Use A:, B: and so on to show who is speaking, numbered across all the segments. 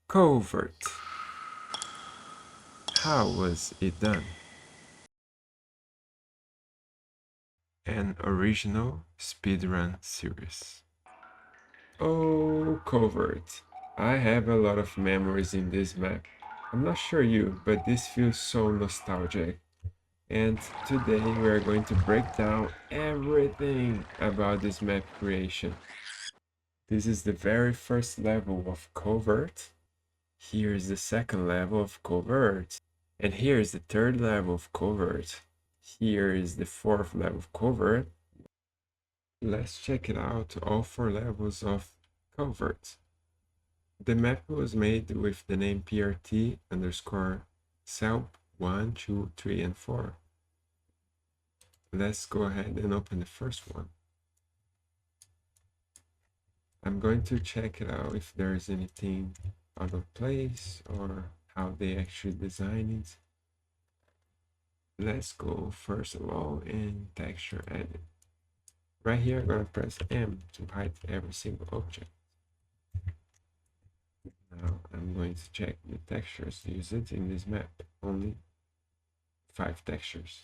A: Covert. How was it done? An original speedrun series. Oh, Covert. I have a lot of memories in this map. I'm not sure you, but this feels so nostalgic. And today we are going to break down everything about this map creation. This is the very first level of Covert. Here is the second level of Covert. And here is the third level of Covert. Here is the fourth level of Covert. Let's check it out, all four levels of Covert. The map was made with the name PRT underscore SELP 1, 2, 3, and 4. Let's go ahead and open the first one. I'm going to check it out if there's anything out of place or how they actually designed it. Let's go first of all in texture edit. Right here, I'm gonna press M to hide every single object. Now I'm going to check the textures used in this map. Only 5 textures.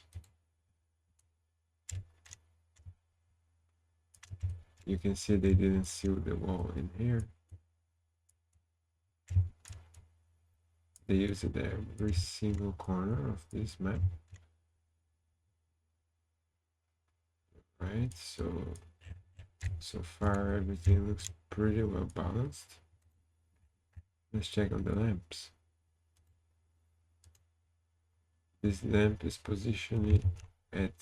A: You can see they didn't seal the wall in here. They used every single corner of this map. Right, so far everything looks pretty well balanced. Let's check on the lamps. This lamp is positioned at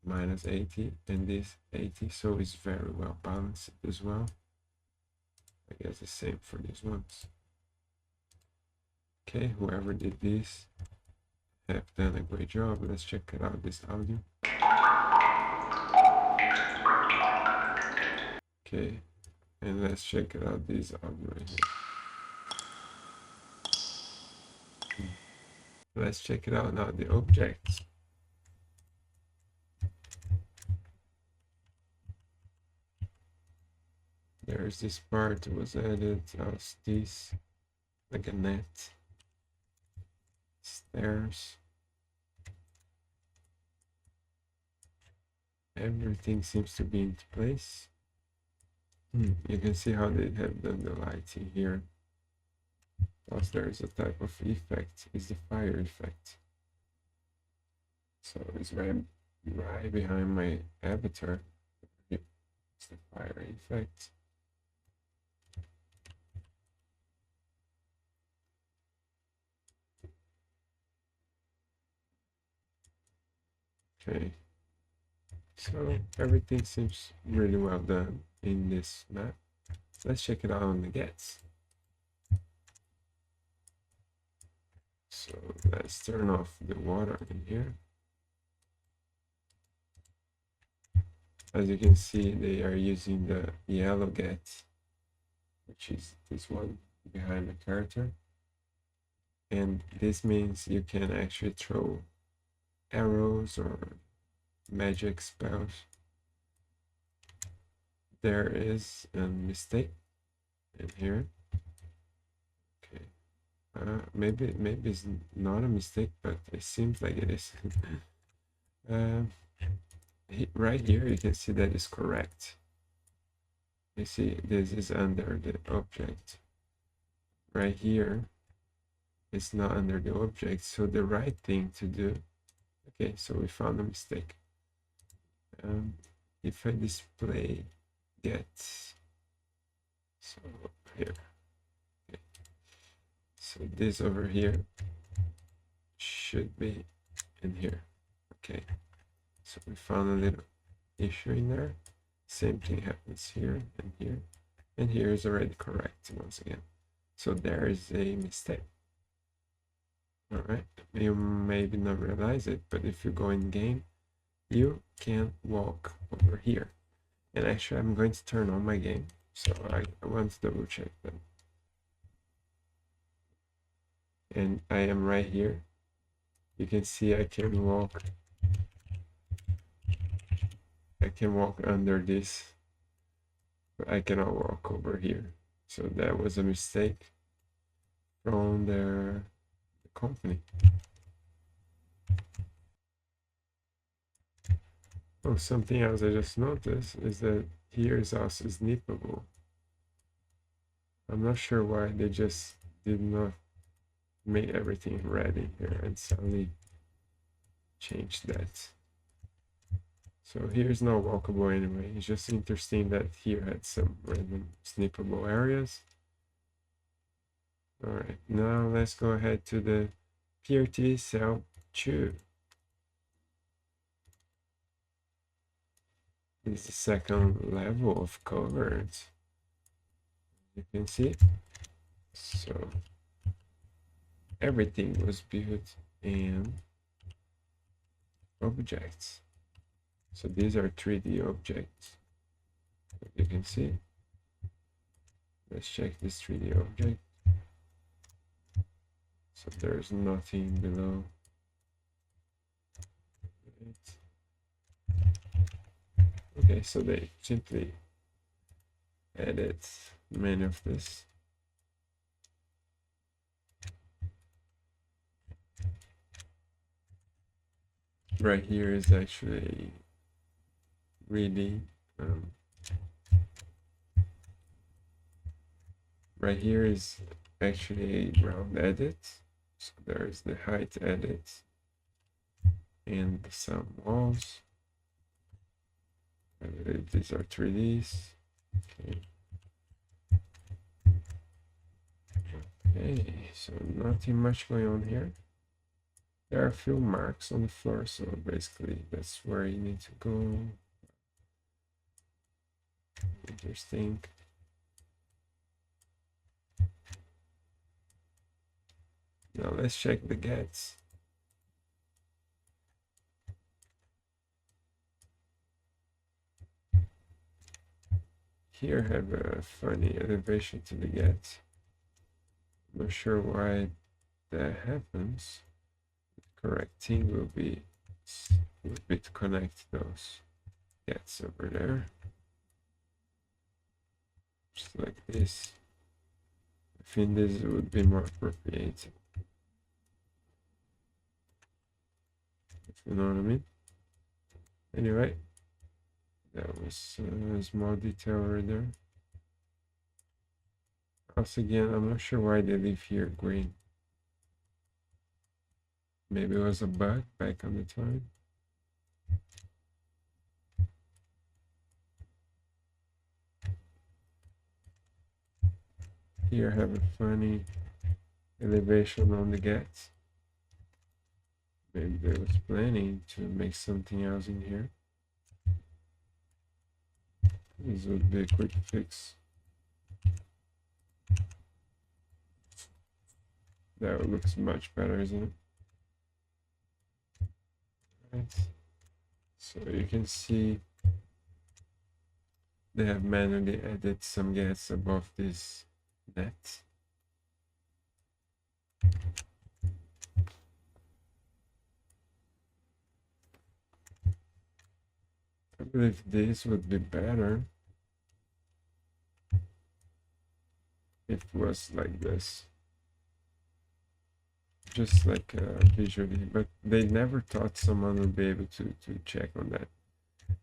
A: minus 80 and this 80, so it's very well balanced as well. I guess the same for these ones. Okay, whoever did this have done a great job. Let's check it out, this audio. Okay, and let's check it out, this audio right here. Let's check it out now, the objects. There's this part that was added as this, like a net, stairs. Everything seems to be into place. You can see how they have done the lighting here. Plus there is a type of effect, is the fire effect. So it's right behind my avatar. It's the fire effect. Okay, so everything seems really well done in this map. Let's check it out on the gets. So let's turn off the water in here. As you can see, they are using the yellow get, which is this one behind the character. And this means you can actually throw arrows or magic spells. There is a mistake in here. Okay, maybe it's not a mistake, but it seems like it is. Right here you can see that is correct. You see this is under the object. Right here it's not under the object, so the right thing to do. Okay, so we found a mistake. If I display get, so here, okay. So this over here should be in here. Okay, so we found a little issue in there. Same thing happens here and here, and here is already correct once again. So there is a mistake. All right, you maybe not realize it, but if you go in game, you can walk over here. And actually, I'm going to turn on my game, so I want to double check that. And I am right here. You can see I can walk. I can walk under this, but I cannot walk over here. So that was a mistake from their company. Oh, something else I just noticed is that here is also snippable. I'm not sure why they just did not make everything ready here and suddenly change that. So here's not walkable anyway. It's just interesting that here had some random snippable areas. All right, now let's go ahead to the PRT cell 2. This is the second level of covert. You can see. So everything was built in objects. So these are 3D objects. You can see. Let's check this 3D object. So there's nothing below it. Okay, so they simply added many of this. Right here is actually really right here is actually a ground edit. So there's the height edit and some walls. I believe these are 3Ds. Okay. Okay, so nothing much going on here. There are a few marks on the floor, so basically that's where you need to go. Interesting. Now let's check the gets. Here have a funny elevation to the gets. Not sure why that happens. The correct thing would be to connect those gets over there. Just like this. I think this would be more appropriate. If you know what I mean. Anyway, that was a small detail right there. Once again, I'm not sure why they leave here green. Maybe it was a bug back on the time. Here I have a funny elevation on the gets. Maybe they was planning to make something else in here. This would be a quick fix. That looks much better, isn't it? Right. So you can see they have manually added some gets above this net. I believe this would be better if it was like this. Just like visually, but they never thought someone would be able to check on that.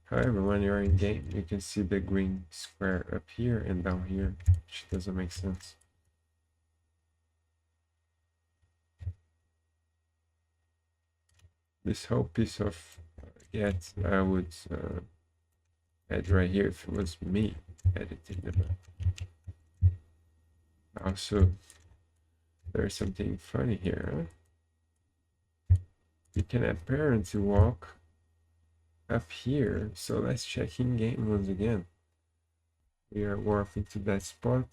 A: However, when you're in game, you can see the green square up here and down here, which doesn't make sense. This whole piece of get I would add right here if it was me editing the map. Also, there's something funny here. Huh? You can apparently walk up here, so let's check in game once again. We are warping to that spot,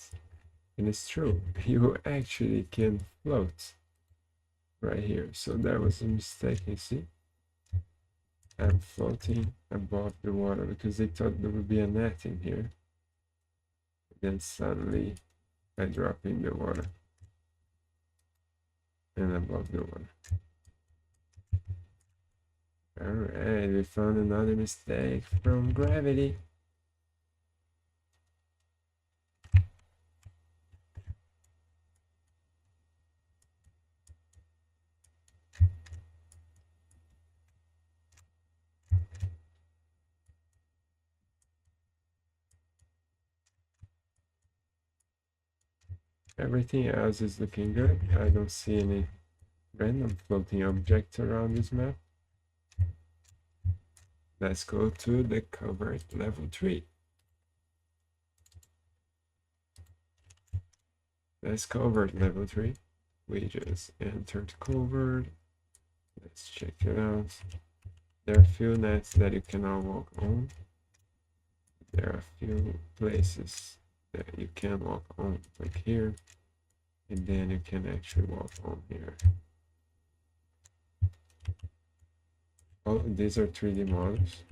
A: and it's true, you actually can float right here. So that was a mistake, you see. I'm floating above the water because they thought there would be a net in here. Then suddenly I drop in the water and above the water. Alright, we found another mistake from Gravity. Everything else is looking good. I don't see any random floating objects around this map. Let's go to the covert level 3. Let's covert level 3. We just entered covert. Let's check it out. There are a few nets that you cannot walk on. There are a few places that you can walk on, like here. And then you can actually walk on here. Oh, these are 3D models.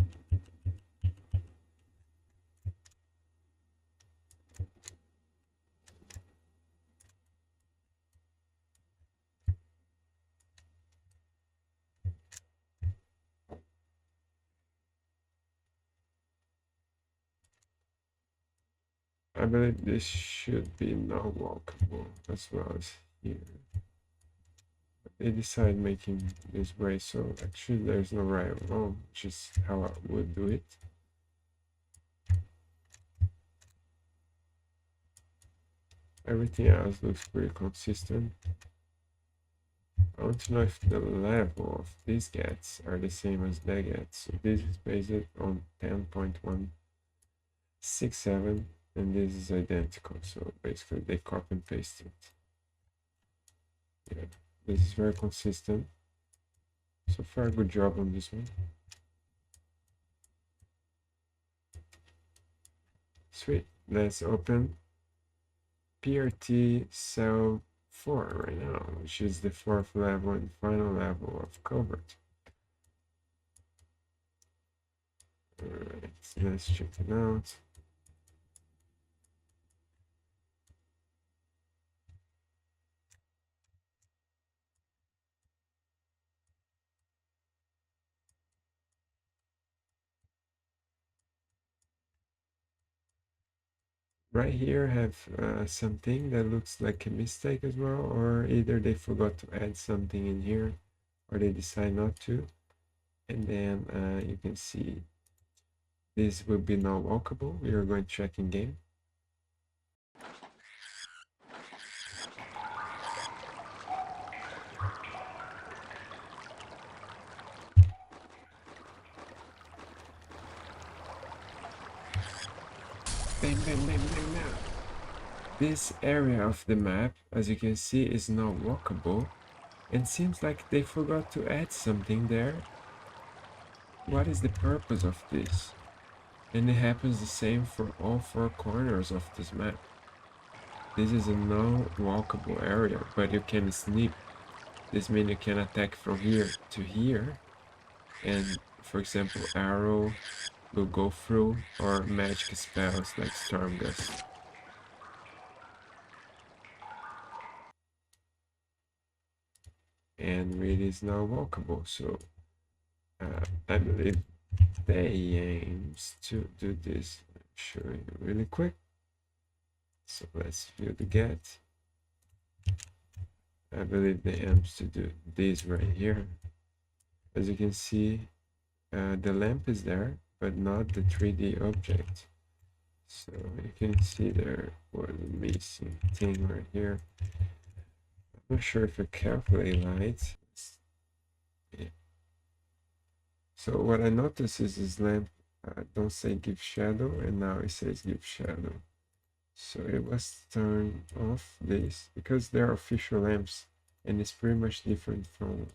A: I believe this should be not walkable as well as here. They decide making this way, so actually there's no right or wrong, which is how I would do it. Everything else looks pretty consistent. I want to know if the level of these gets are the same as their gets. So this is based on 10.167 and this is identical. So basically they copy and paste it. Yeah, this is very consistent. So far, good job on this one. Sweet. Let's open PRT cell 4 right now, which is the 4th level and final level of covert. Alright, let's check it out. Right here I have something that looks like a mistake as well, or either they forgot to add something in here or they decide not to. And then you can see this will be now walkable. We are going to check in game. Bang, bang, bang, bang, bang. This area of the map, as you can see, is now walkable. And seems like they forgot to add something there. What is the purpose of this? And it happens the same for all 4 corners of this map. This is a non-walkable area, but you can sneak. This means you can attack from here to here. And for example, arrow will go through, or magic spells like storm gust. And it is now walkable, so I believe they aims to do this. I'm showing you really quick. So let's view the get. I believe they aims to do this right here. As you can see, the lamp is there, but not the 3D object. So you can see there was a missing thing right here. I'm not sure if I calculate light. Yeah. So what I noticed is this lamp don't say give shadow, and now it says give shadow. So it was turned off this because they're official lamps and it's pretty much different from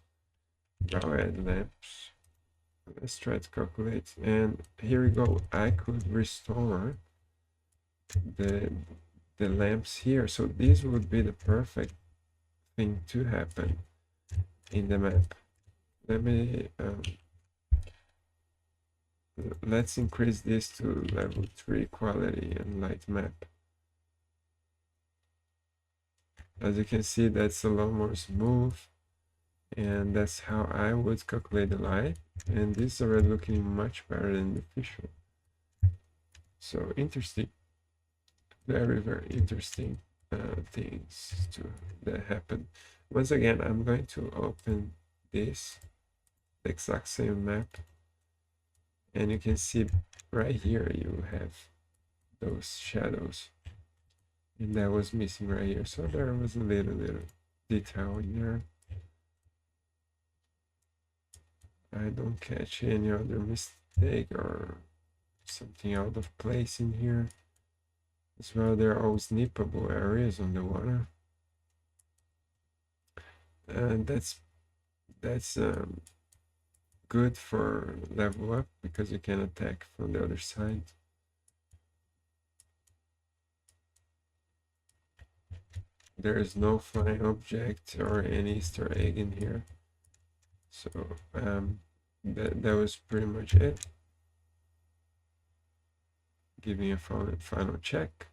A: raw add lamps. Let's try to calculate, and here we go. I could restore the lamps here, so this would be the perfect thing to happen in the map. Let me let's increase this to level 3 quality and light map. As you can see, that's a lot more smooth, and that's how I would calculate the light, and this is already looking much better than the official. So interesting, very interesting things that happen. Once again, I'm going to open this, the exact same map, and you can see right here you have those shadows. And that was missing right here. So there was a little detail in there. I don't catch any other mistake or something out of place in here. As well, there are all snippable areas on the water. And that's good for level up because you can attack from the other side. There is no flying object or any Easter egg in here. So that was pretty much it. Giving a final check.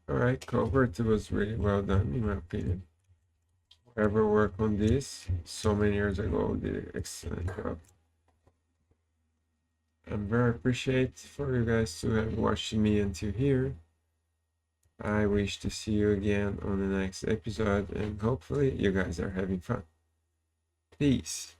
A: Alright, Covert was really well done in my opinion. Whoever worked on this so many years ago did an excellent job. I'm very appreciative for you guys to have watched me until here. I wish to see you again on the next episode and hopefully you guys are having fun. Peace.